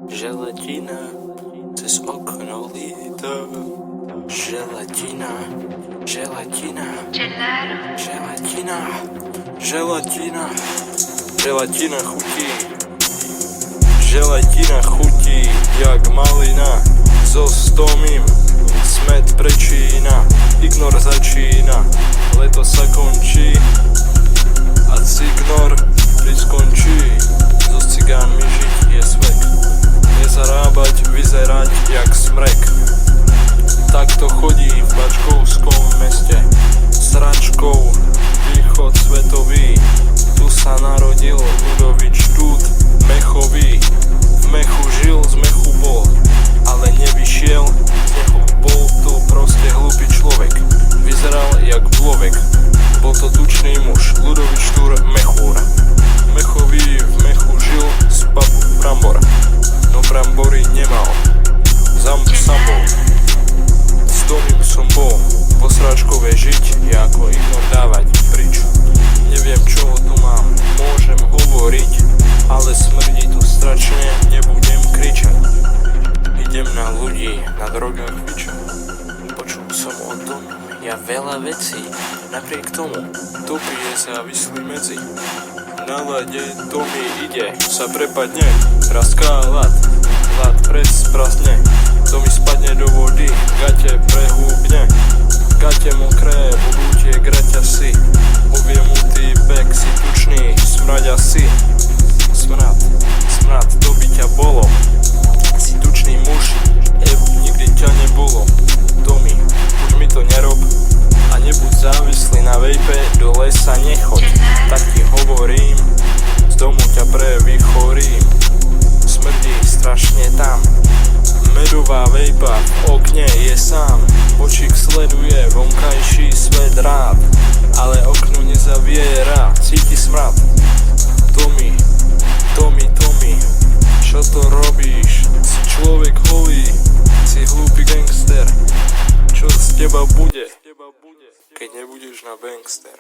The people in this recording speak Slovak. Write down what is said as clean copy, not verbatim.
Želatina cez okno lieta. Želatina, želatina, želatina, želatina, želatina chutí. Želatina chutí jak malina so stomím. Smet prečína, ignor začína, leto sa končí a cignor priskončí. So cigánmi žiť je svek, nezarábať, vyzerať jak smrek. Takto chodí v Bačkovskom meste sračkou východ svetový. Tu sa narodil Ludovič Štút Mechový. V mechu žil, z mechu bol, ale nevyšiel z mechu. Bol to proste hlupý človek, vyzeral jak vlovek. Bol to tučný muž, Ludovič Štúr Mechúr. Mechový v mechu žil z babu brambor, no brambory nemal, zamb sám bol. S domím som bol, vo sračkove žiť je ako ignor dávať prič. Neviem čo tu mám, môžem hovoriť, ale smrdí tu strašne, nebudem kričať. Idem na ľudí, na drogách fičať. Počul som o tom ja veľa vecí, napriek tomu Topi je závislý medzi. Na lade Tomi ide, sa prepadne, raská ľad presprasne. Tomi spadne do vody, gate prehúbne, gate mokré, budú tie graťasy. Povie mu týpek, si tučný, smraď asi. Smrad, to by ťa bolo. Si tučný muž, nikdy ťa nebolo. Tomi, už mi to nerob a nebuď závislý na vejpe, do lesa nechoď. Tak ti hovorím, z domu ťa prevychorím. Smrdí strašne tam, medová vejpa v okne je sám. Očík sleduje vonkajší svet rád, ale okno nezaviera, cíti smrad. Tomi, čo to robíš? Si človek holý, si hlúpy gangster. Čo z teba bude, keď nebudeš na bankster?